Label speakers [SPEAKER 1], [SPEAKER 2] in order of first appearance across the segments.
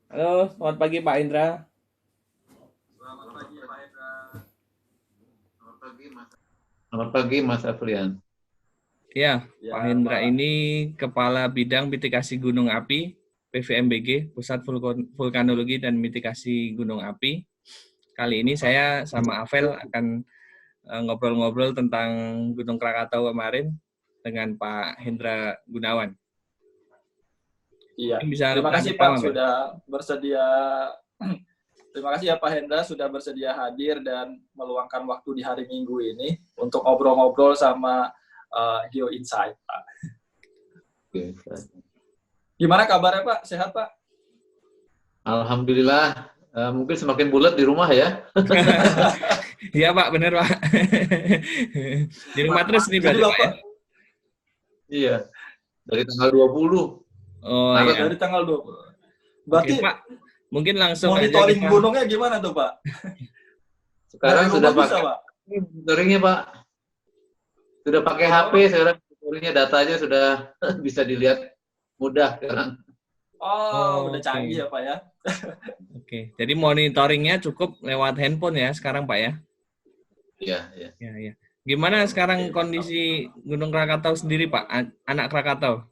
[SPEAKER 1] Halo, selamat pagi Pak Indra.
[SPEAKER 2] Selamat pagi Pak Hendra. Selamat pagi Mas Afrian.
[SPEAKER 1] Ya, Pak
[SPEAKER 2] Ya
[SPEAKER 1] Hendra
[SPEAKER 2] Pak.
[SPEAKER 1] ini Kepala Bidang Mitigasi Gunung Api, PVMBG, Pusat Vulkanologi dan Mitigasi Gunung Api. Kali ini saya sama Avel akan ngobrol-ngobrol tentang Gunung Krakatau kemarin dengan Pak Hendra Gunawan.
[SPEAKER 2] Iya.
[SPEAKER 1] Mungkin bisa
[SPEAKER 2] Terima
[SPEAKER 1] tanya
[SPEAKER 2] kasih
[SPEAKER 1] pertama,
[SPEAKER 2] Pak
[SPEAKER 1] Pak.
[SPEAKER 2] sudah bersedia. Terima kasih ya Pak Hendra sudah bersedia hadir dan meluangkan waktu di hari Minggu ini untuk ngobrol-ngobrol sama Geo Insight Pak.
[SPEAKER 1] Oke.
[SPEAKER 2] Gimana kabarnya Pak? Sehat Pak?
[SPEAKER 3] Alhamdulillah, mungkin semakin bulat di rumah ya.
[SPEAKER 1] Iya Pak, benar Pak. Di rumah terus nih
[SPEAKER 2] Jadi
[SPEAKER 1] berarti Pak ya?
[SPEAKER 2] Bapak
[SPEAKER 3] Iya, dari tanggal 20
[SPEAKER 1] Oh
[SPEAKER 3] Maret.
[SPEAKER 1] iya.
[SPEAKER 2] dari tanggal 20.
[SPEAKER 1] Oke
[SPEAKER 2] Berarti
[SPEAKER 1] Pak, mungkin langsung aja
[SPEAKER 2] monitoring
[SPEAKER 1] kita.
[SPEAKER 2] gunungnya gimana tuh Pak? Dari
[SPEAKER 3] Sekarang sudah
[SPEAKER 2] rumah bisa
[SPEAKER 3] pakai
[SPEAKER 2] Pak?
[SPEAKER 3] monitoringnya Pak. Sudah pakai HP,
[SPEAKER 2] Oh,
[SPEAKER 3] sekarang monitoringnya datanya sudah bisa dilihat mudah sekarang.
[SPEAKER 2] udah
[SPEAKER 1] Oke.
[SPEAKER 2] canggih ya Pak ya.
[SPEAKER 1] Oke, jadi monitoringnya cukup lewat handphone ya sekarang Pak ya?
[SPEAKER 3] Iya, iya.
[SPEAKER 1] Ya, ya. Gimana sekarang
[SPEAKER 2] Oke, mantap.
[SPEAKER 1] kondisi Gunung Krakatau sendiri Pak, anak Krakatau?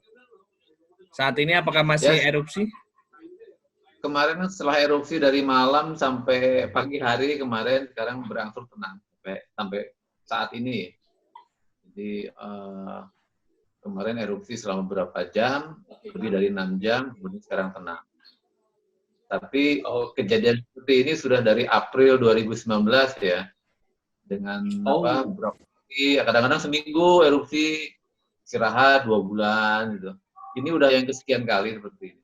[SPEAKER 1] Saat ini apakah masih
[SPEAKER 3] Ya,
[SPEAKER 1] erupsi?
[SPEAKER 3] kemarin setelah erupsi dari malam sampai pagi hari kemarin, sekarang berangsur tenang sampai saat ini. Jadi kemarin erupsi selama beberapa jam, lebih dari 6 jam, kemudian sekarang tenang. Tapi
[SPEAKER 2] Oke.
[SPEAKER 3] kejadian seperti ini sudah dari April 2019 ya, dengan
[SPEAKER 2] Oh,
[SPEAKER 3] beberapa kali, kadang-kadang seminggu erupsi, istirahat 2 bulan gitu. Ini udah yang kesekian kali seperti ini.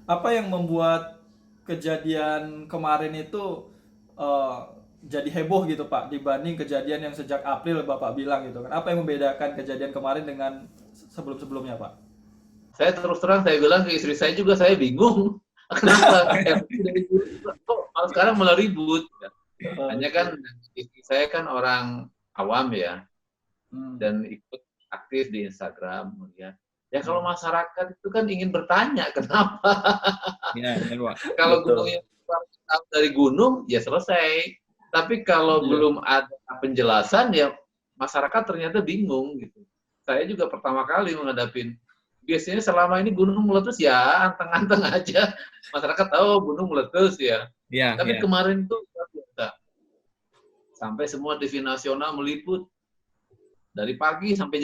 [SPEAKER 2] apa yang membuat kejadian kemarin itu eh, jadi heboh gitu Pak dibanding kejadian yang sejak April Bapak bilang gitu kan? Apa yang membedakan kejadian kemarin dengan sebelum-sebelumnya Pak?
[SPEAKER 3] Saya terus terang saya bilang ke istri saya juga, saya bingung kenapa erupsi dari dulu kok sekarang malah ribut. Hanya kan
[SPEAKER 2] Oke.
[SPEAKER 3] istri saya kan orang awam ya,
[SPEAKER 2] Hmm.
[SPEAKER 3] dan ikut aktif di Instagram ya. Ya kalau
[SPEAKER 2] Hmm.
[SPEAKER 3] masyarakat itu kan ingin bertanya kenapa.
[SPEAKER 1] Ya, benar Pak.
[SPEAKER 3] Kalau
[SPEAKER 2] Betul.
[SPEAKER 3] gunungnya tahu dari gunung ya selesai. Tapi kalau
[SPEAKER 2] Iya.
[SPEAKER 3] belum ada penjelasan ya masyarakat ternyata bingung gitu. Saya juga pertama kali menghadapin. Biasanya selama ini gunung meletus ya anteng-anteng aja. Masyarakat tahu gunung meletus ya.
[SPEAKER 1] Ya,
[SPEAKER 3] Tapi
[SPEAKER 1] ya.
[SPEAKER 3] kemarin tuh sampai semua TV nasional meliput dari pagi sampai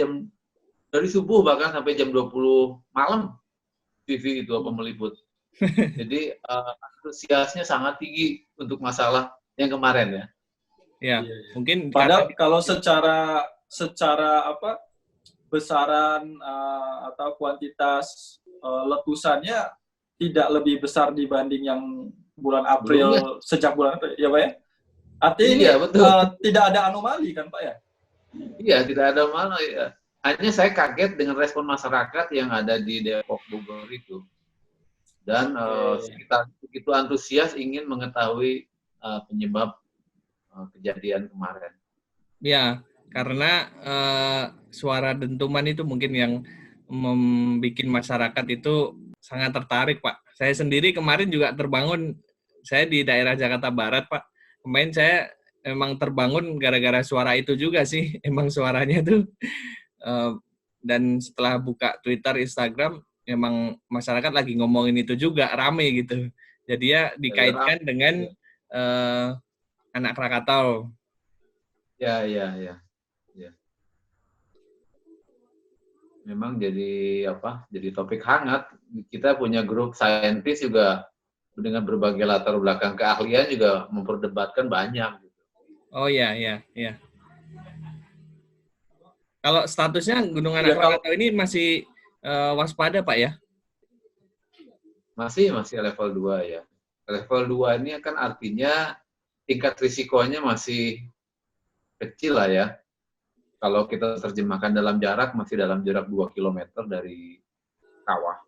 [SPEAKER 3] dari subuh bahkan sampai jam 20 malam TV itu apa meliput. Jadi antusiasnya sangat tinggi untuk masalah yang kemarin ya.
[SPEAKER 1] Ya,
[SPEAKER 2] Iya, iya.
[SPEAKER 1] mungkin karena
[SPEAKER 2] Padahal kalau secara apa besaran atau kuantitas letusannya tidak lebih besar dibanding yang bulan
[SPEAKER 3] Sebelumnya
[SPEAKER 2] April sejak bulan April ya Pak ya? Artinya ini
[SPEAKER 3] iya betul.
[SPEAKER 2] tidak ada anomali kan Pak ya?
[SPEAKER 3] Iya tidak ada mana ya. Hanya saya kaget dengan respon masyarakat yang ada di Depok Bogor itu. Dan
[SPEAKER 2] Oke.
[SPEAKER 3] sekitar begitu antusias ingin mengetahui penyebab kejadian kemarin.
[SPEAKER 1] ya, karena suara dentuman itu mungkin yang membuat masyarakat itu sangat tertarik, Pak. Saya sendiri kemarin juga terbangun, saya di daerah Jakarta Barat, Pak. Kemarin saya emang terbangun gara-gara suara itu juga sih, emang suaranya tuh. eh, dan setelah buka Twitter, Instagram, emang masyarakat lagi ngomongin itu juga, rame gitu. Jadi ya dikaitkan dengan eh, anak Krakatau.
[SPEAKER 3] Ya, ya, ya, ya. Memang jadi apa? Jadi topik hangat. Kita punya grup saintis juga dengan berbagai latar belakang keahlian juga memperdebatkan banyak.
[SPEAKER 1] Oh iya, iya, iya. Kalau statusnya Gunung Anak
[SPEAKER 2] Ya kalau
[SPEAKER 1] Krakatau ini masih waspada, Pak ya?
[SPEAKER 3] Masih level 2 ya. Level 2 ini kan artinya tingkat risikonya masih kecil lah ya. Kalau kita terjemahkan dalam jarak, masih dalam jarak 2 kilometer dari kawah.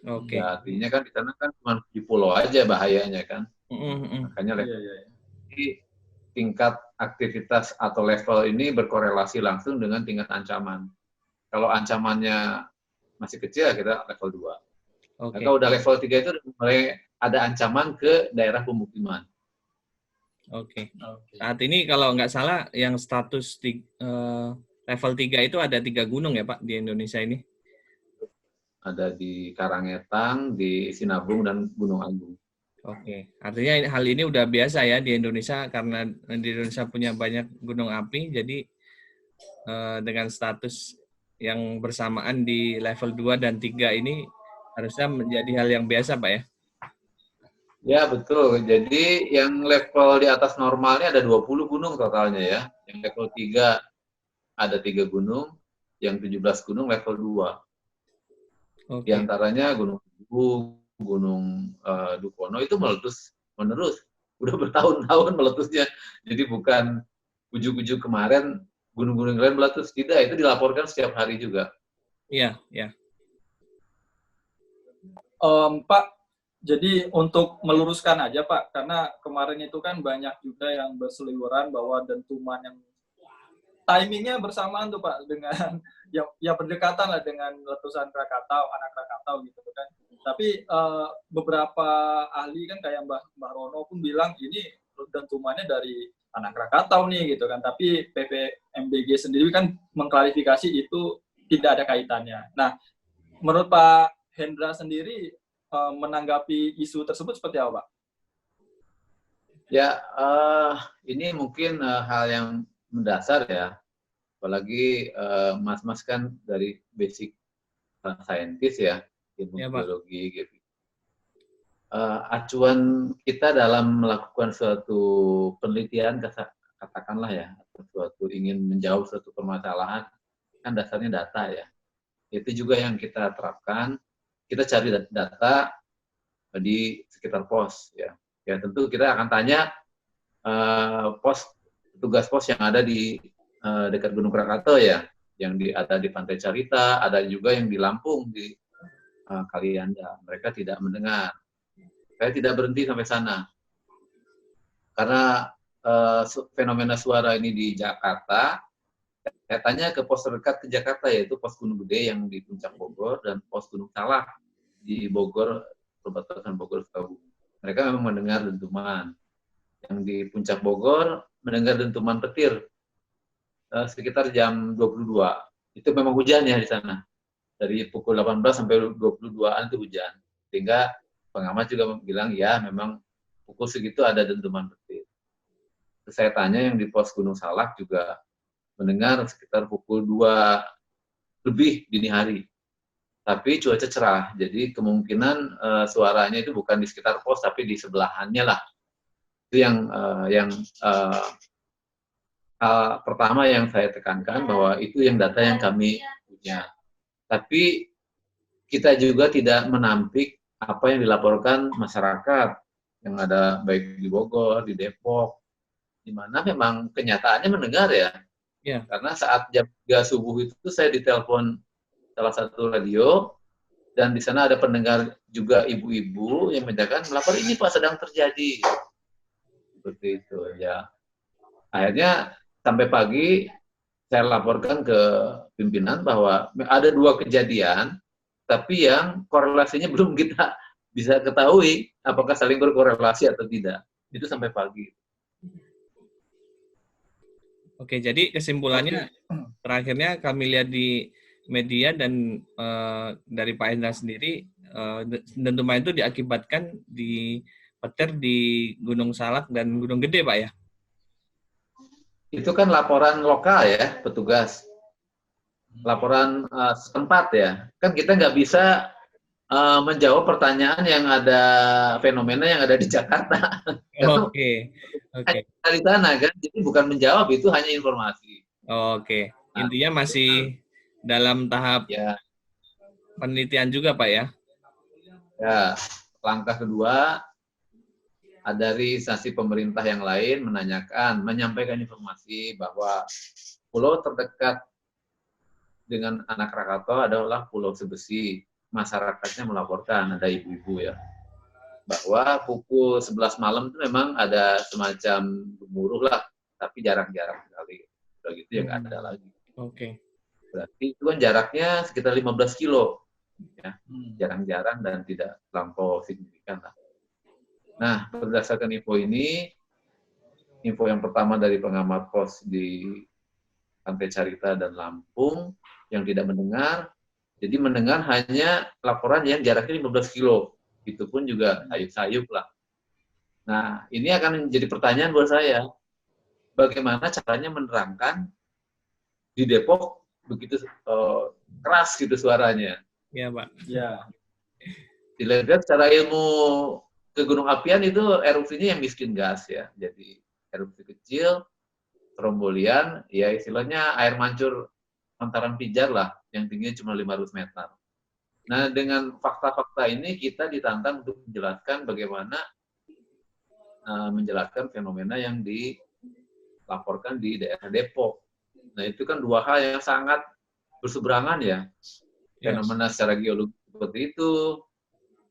[SPEAKER 1] Oke.
[SPEAKER 3] Ya, artinya kan di sana kan cuma di pulau aja bahayanya kan. Makanya
[SPEAKER 2] iya
[SPEAKER 3] level
[SPEAKER 2] iya.
[SPEAKER 3] ini tingkat aktivitas atau level ini berkorelasi langsung dengan tingkat ancaman. Kalau ancamannya masih kecil, kita level 2.
[SPEAKER 1] Oke.
[SPEAKER 3] Maka udah level 3 itu udah mulai ada ancaman ke daerah pemukiman.
[SPEAKER 1] Oke.
[SPEAKER 2] Oke.
[SPEAKER 1] Saat ini kalau nggak salah yang status level 3 itu ada 3 gunung ya Pak di Indonesia ini?
[SPEAKER 3] Ada di Karangetang, di Sinabung, dan Gunung Agung.
[SPEAKER 1] Oke, artinya hal ini udah biasa ya di Indonesia karena di Indonesia punya banyak gunung api, jadi dengan status yang bersamaan di level 2 dan 3 ini harusnya menjadi hal yang biasa Pak ya?
[SPEAKER 3] Ya, betul. Jadi yang level di atas normalnya ada 20 gunung totalnya ya. Yang level 3 ada 3 gunung, yang 17 gunung level 2. Di
[SPEAKER 1] Oke,
[SPEAKER 3] antaranya Gunung Agung, Gunung Dukono itu meletus menerus. Udah bertahun-tahun meletusnya. Jadi bukan ujuk-ujuk kemarin gunung-gunung lain meletus. Tidak, itu dilaporkan setiap hari juga.
[SPEAKER 1] iya, ya.
[SPEAKER 2] Pak, jadi untuk meluruskan aja Pak, karena kemarin itu kan banyak juga yang berseliweran bahwa dentuman yang timingnya bersamaan tuh Pak dengan ya berdekatan lah dengan letusan Krakatau, anak Krakatau gitu kan. Tapi beberapa ahli kan kayak Mbah Rono pun bilang ini dentumannya dari anak Krakatau nih gitu kan. Tapi PVMBG sendiri kan mengklarifikasi itu tidak ada kaitannya. Nah, menurut Pak Hendra sendiri menanggapi isu tersebut seperti apa Pak?
[SPEAKER 3] Ya, ini mungkin hal yang mendasar ya. Apalagi mas-mas kan dari basic saintis ya, ilmu
[SPEAKER 1] Ya Pak.
[SPEAKER 3] geologi gitu. Acuan kita dalam melakukan suatu penelitian, katakanlah ya, atau suatu ingin menjawab suatu permasalahan, kan dasarnya data ya. Itu juga yang kita terapkan. Kita cari data di sekitar pos ya. Ya tentu kita akan tanya petugas pos yang ada di dekat Gunung Krakatau ya, yang ada di Pantai Carita, ada juga yang di Lampung di Kalianda. Mereka tidak mendengar. Saya tidak berhenti sampai sana karena fenomena suara ini di Jakarta. Saya tanya ke pos terdekat ke Jakarta, yaitu pos Gunung Gede yang di Puncak Bogor dan pos Gunung Salak di Bogor, perbatasan Bogor Sukabumi. Mereka memang mendengar dentuman. Yang di Puncak Bogor mendengar dentuman petir sekitar jam 22. Itu memang hujan ya di sana. Dari pukul 18 sampai 22-an itu hujan. Sehingga pengamat juga bilang, ya memang pukul segitu ada dentuman petir. Terus saya tanya yang di pos Gunung Salak juga mendengar sekitar pukul 2 lebih dini hari. Tapi cuaca cerah, jadi kemungkinan suaranya itu bukan di sekitar pos, tapi di sebelahannya lah. Itu yang pertama yang saya tekankan, bahwa itu yang data yang kami punya. Tapi kita juga tidak menampik apa yang dilaporkan masyarakat yang ada baik di Bogor, di Depok, di mana memang kenyataannya mendengar ya.
[SPEAKER 1] Ya.
[SPEAKER 3] Karena saat jam 3 subuh itu saya ditelepon salah satu radio, dan di sana ada pendengar juga ibu-ibu yang menyatakan melapor ini Pak sedang terjadi. Seperti itu ya. Akhirnya sampai pagi saya laporkan ke pimpinan bahwa ada 2 kejadian, tapi yang korelasinya belum kita bisa ketahui apakah saling berkorelasi atau tidak. Itu sampai pagi.
[SPEAKER 1] Oke, jadi kesimpulannya terakhirnya kami lihat di media dan dari Pak Hendra sendiri, dentuman itu diakibatkan di petir di Gunung Salak dan Gunung Gede, Pak ya?
[SPEAKER 3] Itu kan laporan lokal ya, petugas. Laporan setempat ya. Kan kita nggak bisa menjawab pertanyaan yang ada fenomena yang ada di Jakarta.
[SPEAKER 1] Oke.
[SPEAKER 3] Dari sana kan, jadi bukan menjawab, itu hanya informasi.
[SPEAKER 1] Oke, intinya masih dalam tahap
[SPEAKER 3] ya
[SPEAKER 1] penelitian juga Pak ya?
[SPEAKER 3] Ya, langkah kedua, dari instansi pemerintah yang lain menyampaikan informasi bahwa pulau terdekat dengan anak Krakatau adalah Pulau Sebesi. Masyarakatnya melaporkan, ada ibu-ibu ya, bahwa pukul 11 malam itu memang ada semacam gemuruh lah, tapi jarang-jarang sekali. Udah gitu ya nggak ada lagi.
[SPEAKER 1] Oke.
[SPEAKER 3] Berarti itu kan jaraknya sekitar 15 kilo. ya, jarang-jarang dan tidak terlampau signifikan lah. Nah, berdasarkan info ini, info yang pertama dari pengamat pos di Pantai Carita dan Lampung yang tidak mendengar, jadi mendengar hanya laporan yang jaraknya 15 kilo, itu pun juga sayup-sayup lah. Nah, ini akan menjadi pertanyaan buat saya, bagaimana caranya menerangkan di Depok begitu keras gitu suaranya.
[SPEAKER 1] Iya, Pak.
[SPEAKER 2] Ya.
[SPEAKER 3] Dilihat secara ilmu kegunung apian itu erupsinya yang miskin gas ya, jadi erupsi kecil, Strombolian, ya istilahnya air mancur lantaran pijar lah, yang tingginya cuma 500 meter. Nah, dengan fakta-fakta ini kita ditantang untuk menjelaskan bagaimana menjelaskan fenomena yang dilaporkan di daerah Depok. Nah, itu kan dua hal yang sangat berseberangan ya. Fenomena secara geologi seperti itu,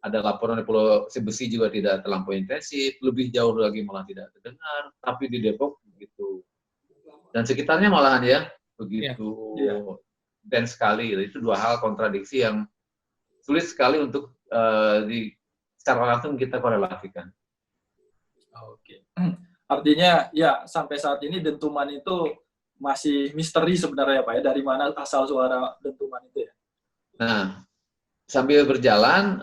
[SPEAKER 3] ada laporan dari Pulau Sebesi juga tidak terlampau intensif, lebih jauh lagi malah tidak terdengar, tapi di Depok begitu. Dan sekitarnya malahan ya, begitu dan sekali. Itu dua hal kontradiksi yang sulit sekali untuk secara langsung kita korelasikan.
[SPEAKER 2] Oke. Artinya ya sampai saat ini dentuman itu masih misteri sebenarnya Pak ya, dari mana asal suara dentuman itu ya.
[SPEAKER 3] Nah, sambil berjalan,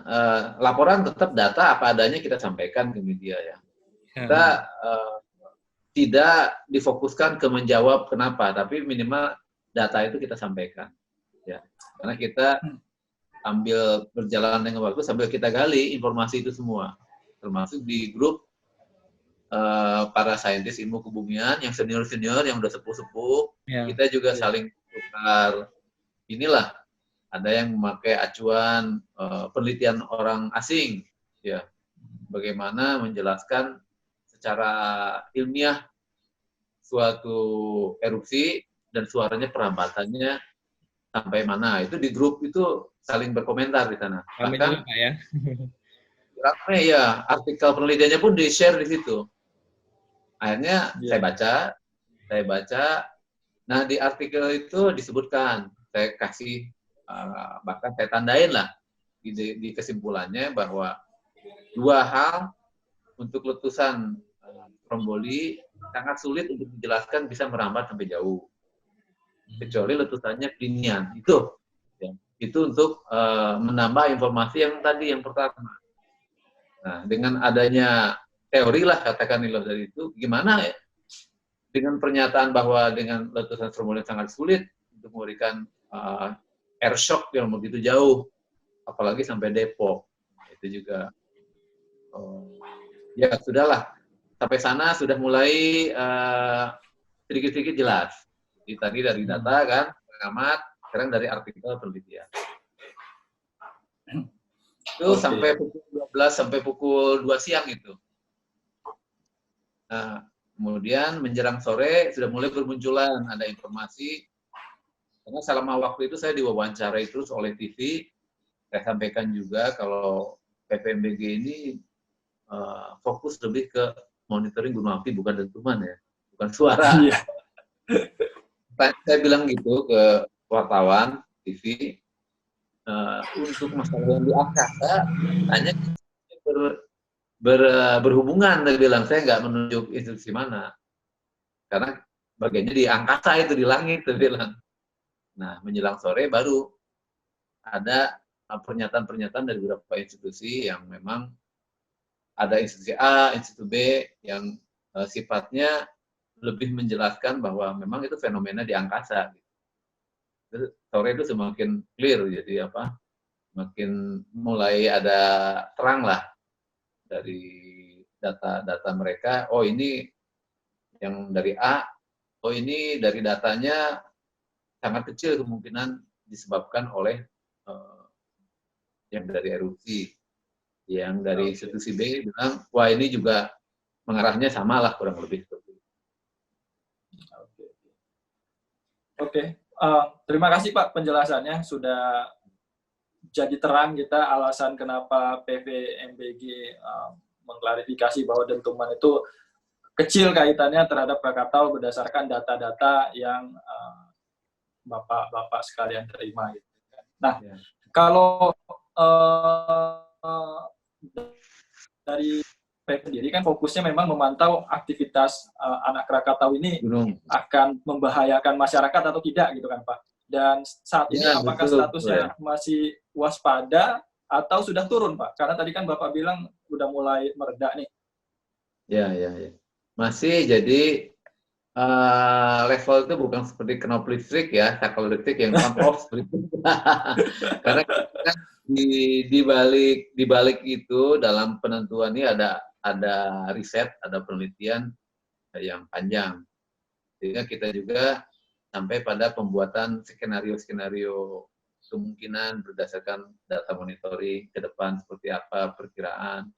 [SPEAKER 3] laporan tetap data apa adanya kita sampaikan ke media ya. Kita tidak difokuskan ke menjawab kenapa, tapi minimal data itu kita sampaikan. Ya, karena kita ambil berjalan dengan waktu sambil kita gali informasi itu semua, termasuk di grup para saintis ilmu kebumian yang senior-senior yang udah sepuh-sepuh, kita juga saling tukar inilah. Ada yang memakai acuan penelitian orang asing, ya, bagaimana menjelaskan secara ilmiah suatu erupsi dan suaranya perabatannya sampai mana. Itu di grup itu saling berkomentar di sana. Bahkan
[SPEAKER 1] ya.
[SPEAKER 3] ramai ya, artikel penelitiannya pun di-share di situ. Akhirnya saya baca, nah di artikel itu disebutkan, saya kasih, bahkan saya tandain lah di kesimpulannya bahwa dua hal untuk letusan Stromboli sangat sulit untuk dijelaskan bisa merambat sampai jauh, kecuali letusannya Plinian. Itu untuk menambah informasi yang tadi yang pertama. Nah, dengan adanya teori lah katakan dari itu, gimana ya dengan pernyataan bahwa dengan letusan Stromboli sangat sulit untuk memberikan air shock yang begitu jauh, apalagi sampai Depok. Itu juga ya sudahlah, sampai sana sudah mulai sedikit-sedikit jelas. Jadi tadi dari data kan, pengamat, sekarang dari artikel penelitian. Itu sampai pukul 12 sampai pukul 2 siang itu. Nah, kemudian menjelang sore sudah mulai bermunculan ada informasi, karena selama waktu itu saya diwawancarai terus oleh TV. Saya sampaikan juga kalau PPMBG ini fokus lebih ke monitoring gunung api, bukan dentuman ya, bukan suara. Saya bilang gitu ke wartawan TV, untuk masalah yang di angkasa hanya berhubungan, saya bilang, saya nggak menunjuk institusi mana, karena bagiannya di angkasa itu, di langit, saya bilang. Nah, menjelang sore baru ada pernyataan-pernyataan dari beberapa institusi yang memang ada institusi A, institusi B yang sifatnya lebih menjelaskan bahwa memang itu fenomena di angkasa. Sore itu semakin clear, jadi makin mulai ada terang lah dari data-data mereka. Oh, ini yang dari A, oh ini dari datanya sangat kecil kemungkinan disebabkan oleh yang dari erupsi. Yang dari institusi B bilang, wah ini juga mengarahnya sama lah kurang lebih seperti itu.
[SPEAKER 2] Oke. Terima kasih Pak penjelasannya, sudah jadi terang kita alasan kenapa PVMBG mengklarifikasi bahwa dentuman itu kecil kaitannya terhadap Krakatau berdasarkan data-data yang Bapak-bapak sekalian terima. Gitu. Nah, Kalau dari PEP sendiri kan fokusnya memang memantau aktivitas anak Krakatau ini
[SPEAKER 3] gunung.
[SPEAKER 2] akan membahayakan masyarakat atau tidak gitu kan Pak. Dan saat ini
[SPEAKER 3] Ya,
[SPEAKER 2] apakah
[SPEAKER 3] betul, betul ya.
[SPEAKER 2] statusnya masih waspada atau sudah turun Pak? Karena tadi kan Bapak bilang udah mulai mereda nih.
[SPEAKER 3] Ya, ya, ya. Masih, jadi level itu bukan seperti knop listrik ya, saklar listrik yang on off seperti itu. Karena kan di balik itu dalam penentuan ini ada riset, ada penelitian yang panjang. Sehingga kita juga sampai pada pembuatan skenario-skenario kemungkinan berdasarkan data monitoring ke depan seperti apa perkiraan.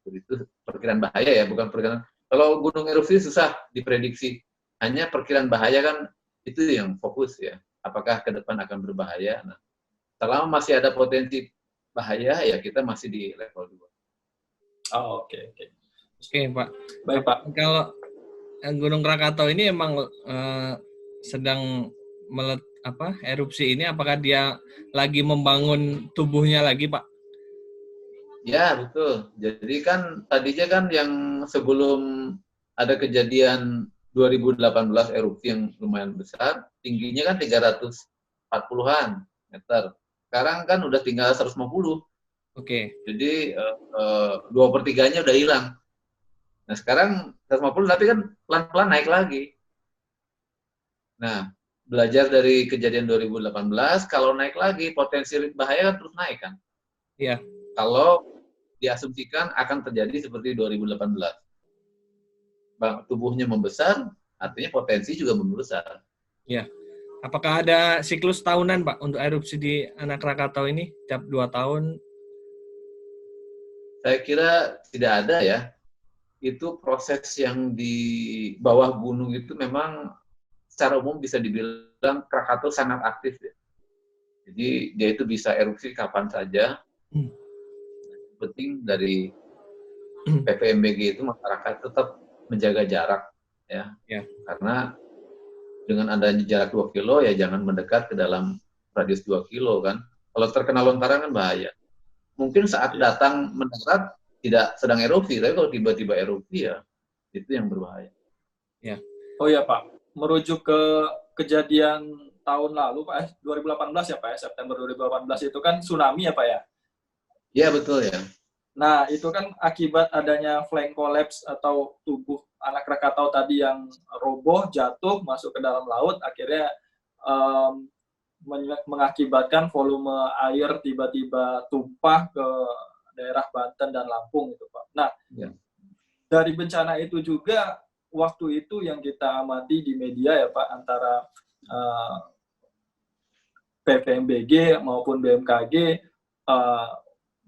[SPEAKER 3] Itu perkiraan bahaya ya, bukan perkiraan. Kalau gunung erupsi susah diprediksi. Hanya perkiraan bahaya kan itu yang fokus ya. Apakah ke depan akan berbahaya? Nah, selama masih ada potensi bahaya ya kita masih di level 2.
[SPEAKER 2] Oh, oke.
[SPEAKER 1] Oke, Pak.
[SPEAKER 2] Baik Pak.
[SPEAKER 1] Kalau Gunung Krakatau ini emang sedang erupsi ini, apakah dia lagi membangun tubuhnya lagi, Pak?
[SPEAKER 3] Ya, betul. Jadi kan tadinya kan yang sebelum ada kejadian 2018 erupsi yang lumayan besar, tingginya kan 340-an meter. Sekarang kan udah tinggal 150.
[SPEAKER 1] Oke.
[SPEAKER 3] Jadi 2/3-nya udah hilang. Nah, sekarang 150 tapi kan pelan-pelan naik lagi. Nah, belajar dari kejadian 2018, kalau naik lagi potensi bahaya kan terus naik kan.
[SPEAKER 1] Iya.
[SPEAKER 3] Kalau diasumsikan akan terjadi seperti 2018. Tubuhnya membesar, artinya potensi juga membesar.
[SPEAKER 1] Iya. Apakah ada siklus tahunan, Pak, untuk erupsi di anak Krakatau ini? Tiap 2 tahun?
[SPEAKER 3] Saya kira tidak ada ya. Itu proses yang di bawah gunung itu memang secara umum bisa dibilang Krakatau sangat aktif ya. Jadi dia itu bisa erupsi kapan saja. Penting dari PVMBG itu masyarakat tetap menjaga jarak ya. Karena dengan adanya jarak 2 kilo ya jangan mendekat ke dalam radius 2 kilo kan. Kalau terkena lontaran kan bahaya. Mungkin saat datang mendarat tidak sedang erupsi, tapi kalau tiba-tiba erupsi ya itu yang berbahaya.
[SPEAKER 1] Ya.
[SPEAKER 2] Oh ya Pak, merujuk ke kejadian tahun lalu Pak, 2018 ya Pak, September 2018 itu kan tsunami ya Pak ya?
[SPEAKER 3] Iya betul ya.
[SPEAKER 2] Nah, itu kan akibat adanya flank collapse atau tubuh anak Krakatau tadi yang roboh, jatuh, masuk ke dalam laut, akhirnya mengakibatkan volume air tiba-tiba tumpah ke daerah Banten dan Lampung itu Pak. Nah, dari bencana itu juga waktu itu yang kita amati di media ya Pak, antara PVMBG maupun BMKG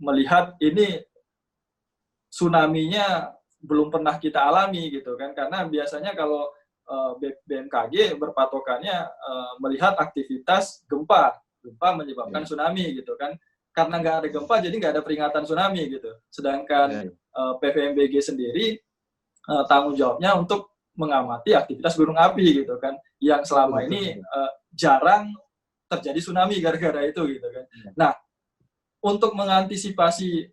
[SPEAKER 2] melihat ini tsunami-nya belum pernah kita alami gitu kan, karena biasanya kalau BMKG berpatokannya melihat aktivitas gempa menyebabkan tsunami gitu kan, karena nggak ada gempa jadi nggak ada peringatan tsunami gitu, sedangkan PVMBG sendiri tanggung jawabnya untuk mengamati aktivitas gunung api gitu kan, yang selama ini jarang terjadi tsunami gara-gara itu gitu kan. Nah, untuk mengantisipasi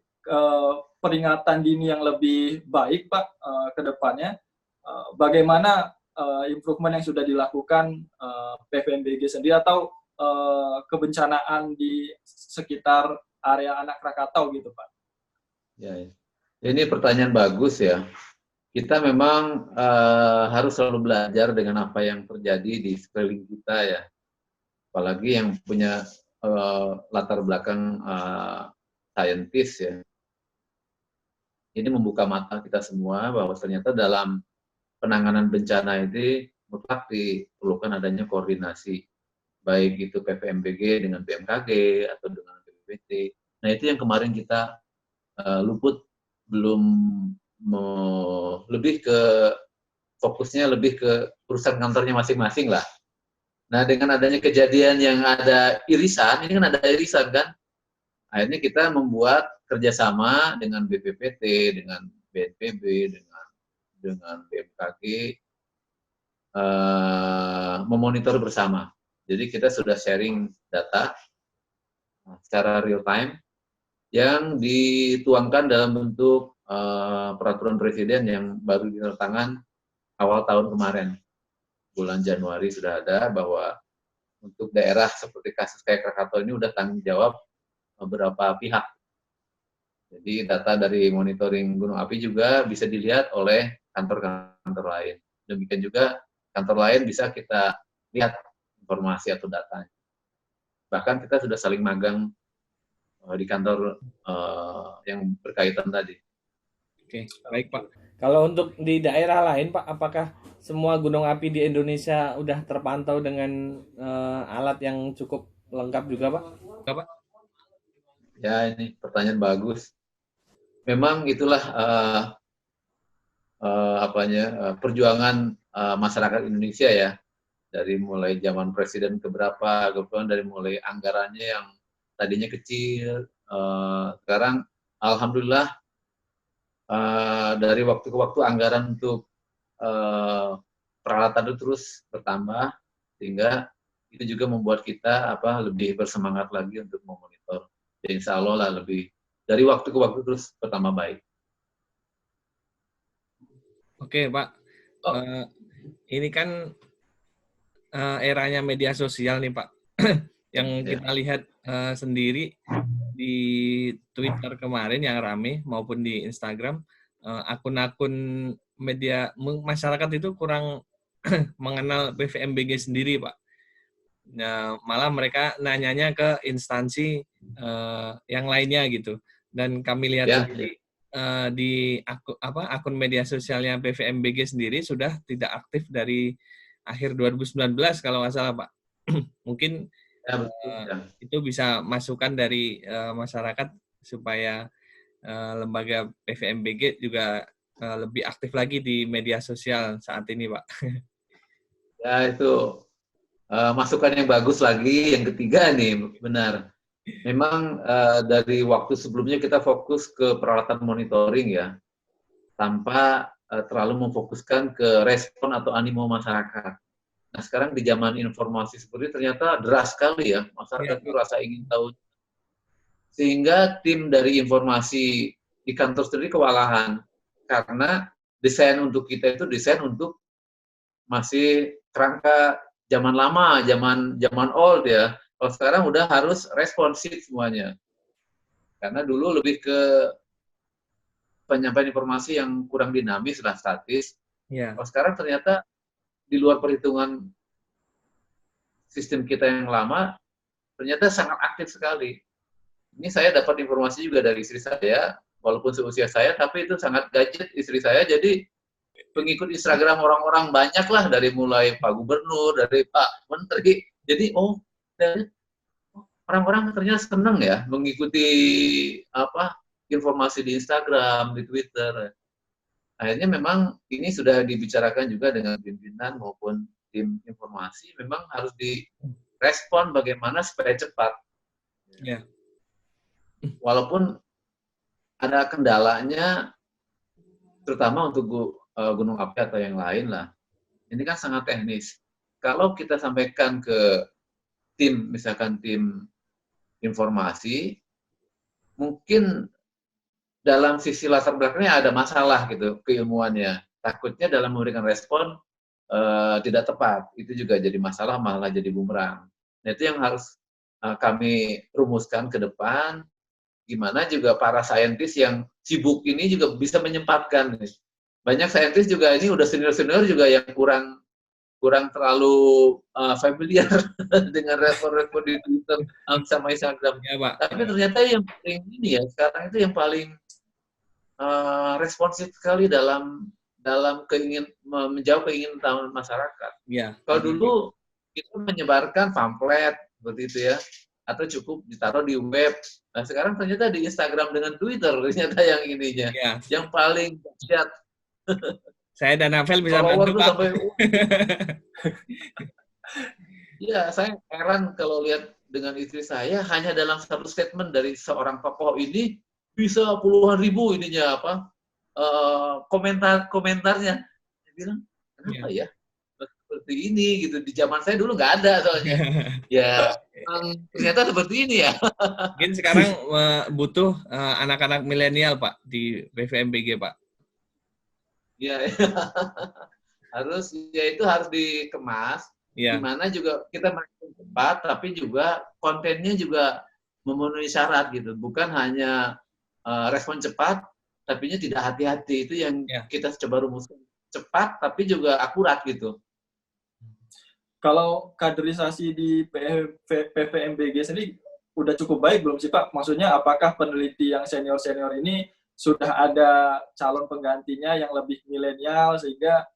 [SPEAKER 2] peringatan dini yang lebih baik Pak ke depannya, bagaimana improvement yang sudah dilakukan PVMBG sendiri atau kebencanaan di sekitar area anak Krakatau gitu Pak?
[SPEAKER 3] Ya. Ini pertanyaan bagus ya. Kita memang harus selalu belajar dengan apa yang terjadi di sekeliling kita ya. Apalagi yang punya latar belakang saintis ya. Ini membuka mata kita semua bahwa ternyata dalam penanganan bencana ini mutlak diperlukan adanya koordinasi, baik itu PVMBG dengan BMKG atau dengan BPBD. Nah itu yang kemarin kita luput, belum lebih ke fokusnya lebih ke urusan kantornya masing-masing lah. Nah dengan adanya kejadian yang ada irisan, ini kan ada irisan kan, akhirnya kita membuat kerjasama dengan BPPT, dengan BNPB, dengan BMKG, memonitor bersama. Jadi kita sudah sharing data secara real time yang dituangkan dalam bentuk peraturan presiden yang baru ditandatangan awal tahun kemarin. Bulan Januari sudah ada bahwa untuk daerah seperti kasus kayak Krakatau ini udah tanggung jawab beberapa pihak. Jadi data dari monitoring gunung api juga bisa dilihat oleh kantor-kantor lain. Demikian juga kantor lain bisa kita lihat informasi atau datanya. Bahkan kita sudah saling magang di kantor yang berkaitan tadi.
[SPEAKER 1] Oke, baik Pak. Kalau untuk di daerah lain Pak, apakah semua gunung api di Indonesia udah terpantau dengan alat yang cukup lengkap juga Pak? Enggak, Pak?
[SPEAKER 3] Ya, ini pertanyaan bagus. Memang itulah perjuangan masyarakat Indonesia ya, dari mulai zaman presiden keberapa, kemudian dari mulai anggarannya yang tadinya kecil, sekarang alhamdulillah dari waktu ke waktu anggaran untuk peralatan itu terus bertambah, sehingga itu juga membuat kita lebih bersemangat lagi untuk memonitor. Ya, insya Allah lah lebih dari waktu ke waktu terus bertambah baik.
[SPEAKER 1] Oke Pak, ini kan eranya media sosial nih Pak, yang kita lihat sendiri di Twitter kemarin yang rame maupun di Instagram, akun-akun media masyarakat itu kurang mengenal PVMBG sendiri Pak. Nah, malah mereka nanyanya ke instansi yang lainnya gitu. Dan kami lihat sendiri di akun media sosialnya PVMBG sendiri sudah tidak aktif dari akhir 2019 kalau nggak salah Pak. Mungkin
[SPEAKER 3] ya, betul, ya.
[SPEAKER 1] Itu bisa masukan dari masyarakat supaya lembaga PVMBG juga lebih aktif lagi di media sosial saat ini Pak.
[SPEAKER 3] Ya, itu masukan yang bagus lagi. Yang ketiga nih, benar. Memang dari waktu sebelumnya kita fokus ke peralatan monitoring ya, tanpa terlalu memfokuskan ke respon atau animo masyarakat. Nah, sekarang di zaman informasi seperti ternyata deras sekali ya, masyarakat itu rasa ingin tahu. Sehingga tim dari informasi di kantor sendiri kewalahan, karena desain untuk kita itu desain untuk masih kerangka zaman lama, zaman old ya. Kalau sekarang udah harus responsif semuanya. Karena dulu lebih ke penyampaian informasi yang kurang dinamis lah, statis.
[SPEAKER 1] Ya.
[SPEAKER 3] Kalau sekarang ternyata di luar perhitungan sistem kita yang lama, ternyata sangat aktif sekali. Ini saya dapat informasi juga dari istri saya, walaupun seusia saya, tapi itu sangat gadget istri saya, jadi pengikut Instagram orang-orang banyak lah, dari mulai Pak Gubernur, dari Pak Menteri. Jadi orang-orang ternyata senang ya mengikuti informasi di Instagram, di Twitter. Akhirnya memang ini sudah dibicarakan juga dengan pimpinan maupun tim informasi, memang harus direspon bagaimana supaya cepat.
[SPEAKER 1] Ya.
[SPEAKER 3] Walaupun ada kendalanya, terutama untuk gunung api atau yang lain lah. Ini kan sangat teknis. Kalau kita sampaikan ke tim, misalkan tim informasi, mungkin dalam sisi latar belakangnya ada masalah gitu keilmuannya. Takutnya dalam memberikan respon tidak tepat. Itu juga jadi masalah, malah jadi bumerang. Nah, itu yang harus kami rumuskan ke depan. Gimana juga para saintis yang sibuk ini juga bisa menyempatkan. Banyak saintis juga ini udah senior-senior juga yang kurang terlalu familiar dengan respon-respon di Twitter sama Instagram.
[SPEAKER 1] Ya, Pak.
[SPEAKER 3] Tapi ternyata yang paling ini ya, sekarang itu yang paling responsif sekali dalam menjawab keinginan masyarakat.
[SPEAKER 1] Ya.
[SPEAKER 3] Kalau dulu kita menyebarkan pamflet seperti itu ya, atau cukup ditaruh di web. Nah, sekarang ternyata di Instagram dengan Twitter ternyata yang ininya, yang paling dahsyat.
[SPEAKER 1] Saya dan Navel bisa bantu, Pak.
[SPEAKER 3] Iya, saya heran kalau lihat dengan istri saya, hanya dalam satu statement dari seorang tokoh ini bisa puluhan ribu ininya komentarnya. Saya bilang, kenapa ya? seperti ini gitu. Di zaman saya dulu nggak ada soalnya. Ya, ternyata seperti ini ya.
[SPEAKER 1] Mungkin sekarang butuh anak-anak milenial, Pak, di PVMBG, Pak.
[SPEAKER 3] Ya, harus ya itu harus dikemas. Di
[SPEAKER 1] Iya,
[SPEAKER 3] mana juga kita makin cepat, tapi juga kontennya juga memenuhi syarat gitu. Bukan hanya respon cepat, tapinya tidak hati-hati. Itu yang
[SPEAKER 1] iya.
[SPEAKER 3] kita coba rumuskan. Cepat, tapi juga akurat gitu.
[SPEAKER 2] Kalau kaderisasi di PVMBG sendiri udah cukup baik belum sih Pak? Maksudnya apakah peneliti yang senior-senior ini sudah ada calon penggantinya yang lebih milenial sehingga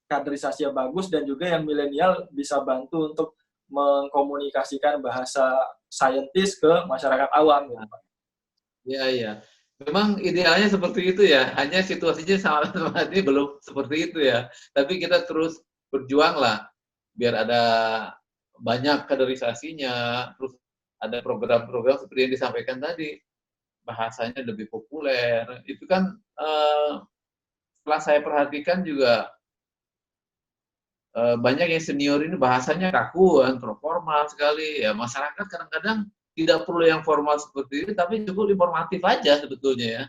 [SPEAKER 2] kaderisasinya bagus dan juga yang milenial bisa bantu untuk mengkomunikasikan bahasa saintis ke masyarakat awam gitu Pak?
[SPEAKER 3] Iya, iya. Memang idealnya seperti itu ya, hanya situasinya sama ini belum seperti itu ya. Tapi kita terus berjuang lah, biar ada banyak kaderisasinya, terus ada program-program seperti yang disampaikan tadi, bahasanya lebih populer. Itu kan setelah saya perhatikan juga banyak yang senior ini bahasanya kaku, formal sekali. Ya masyarakat kadang-kadang tidak perlu yang formal seperti ini, tapi cukup informatif aja sebetulnya ya.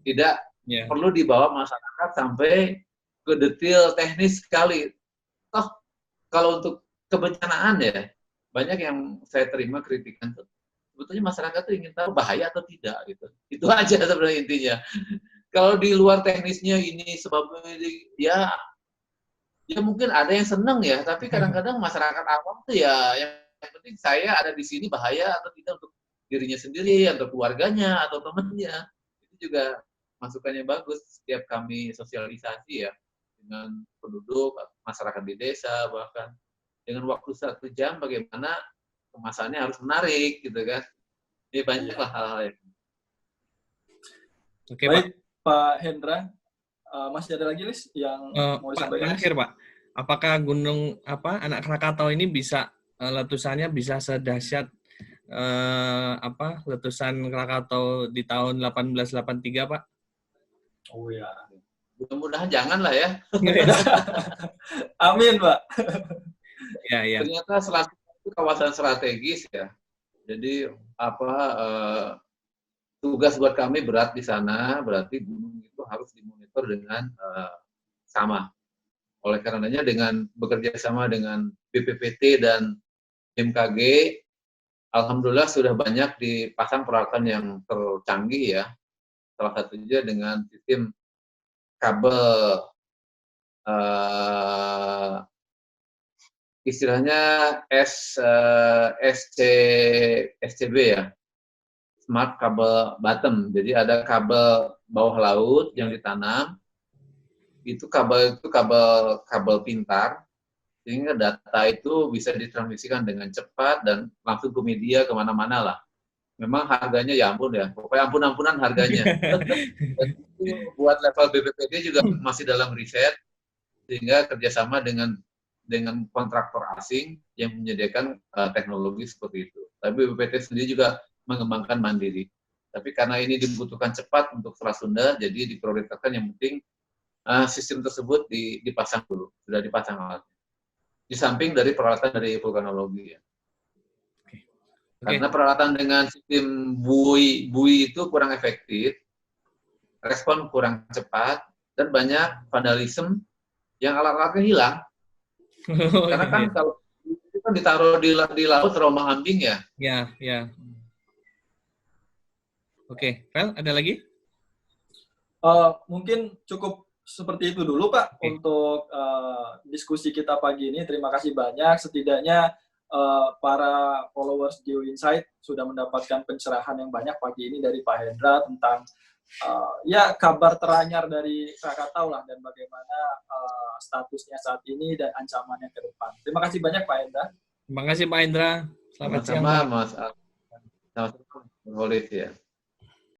[SPEAKER 3] Tidak
[SPEAKER 1] Iya.
[SPEAKER 3] perlu dibawa masyarakat sampai ke detail teknis sekali. Toh kalau untuk kebencanaan ya, banyak yang saya terima kritikan tuh, sebetulnya masyarakat tuh ingin tahu bahaya atau tidak gitu. Itu aja sebenarnya intinya. Kalau di luar teknisnya ini sebabnya ya mungkin ada yang seneng ya, tapi kadang-kadang masyarakat awam tuh ya yang penting saya ada di sini bahaya atau tidak untuk dirinya sendiri, atau keluarganya, atau temannya. Itu juga masukannya bagus setiap kami sosialisasi ya dengan penduduk, masyarakat di desa, bahkan dengan waktu 1 jam bagaimana kemasannya harus menarik gitu kan. Ini banyaklah hal-hal yang
[SPEAKER 1] Oke, Pak.
[SPEAKER 2] Baik Pak Hendra, masih ada lagi Lis yang mau
[SPEAKER 1] Pak,
[SPEAKER 2] disampaikan?
[SPEAKER 1] terakhir, Pak. Apakah gunung anak Krakatau ini bisa letusannya bisa sedahsyat letusan Krakatau di tahun 1883, Pak?
[SPEAKER 2] Oh ya.
[SPEAKER 3] mudah-mudahan jangan lah ya.
[SPEAKER 2] Amin Pak.
[SPEAKER 1] Ya, ya.
[SPEAKER 3] Ternyata Selat itu kawasan strategis ya. Jadi tugas buat kami berat di sana, berarti gunung itu harus dimonitor dengan sama. Oleh karenanya dengan bekerja sama dengan BPPT dan BMKG, alhamdulillah sudah banyak dipasang peralatan yang tercanggih ya. Salah satunya dengan sistem kabel istilahnya SCB ya, Smart Cable Bottom. Jadi ada kabel bawah laut yang ditanam. Itu kabel pintar, sehingga data itu bisa ditransmisikan dengan cepat dan langsung ke media kemana-mana lah. Memang harganya ya ampun ya, pokoknya ampun-ampunan harganya. Dan itu buat level BPPT juga masih dalam riset, sehingga kerjasama dengan kontraktor asing yang menyediakan teknologi seperti itu. Tapi BPPT sendiri juga mengembangkan mandiri. Tapi karena ini dibutuhkan cepat untuk Selat Sunda, jadi diprioritaskan yang penting sistem tersebut dipasang dulu, sudah dipasang alatnya. Di samping dari peralatan dari vulkanologi ya. Karena peralatan dengan sistem bui itu kurang efektif, respon kurang cepat, dan banyak vandalisme yang alat-alatnya hilang. Karena kan kalau itu kan ditaruh di laut terombang-ambing ya.
[SPEAKER 1] Ya, ya. Oke, Vel, ada lagi?
[SPEAKER 2] Mungkin cukup seperti itu dulu Pak untuk diskusi kita pagi ini. Terima kasih banyak. Setidaknya para followers Geo Insight sudah mendapatkan pencerahan yang banyak pagi ini dari Pak Hendra tentang ya kabar teranyar dari Krakatau lah dan bagaimana statusnya saat ini dan ancamannya ke depan. Terima kasih banyak Pak Hendra.
[SPEAKER 1] Terima kasih Pak Hendra. Selamat siang, Pak.
[SPEAKER 3] Sama-sama Mas. Sama-sama.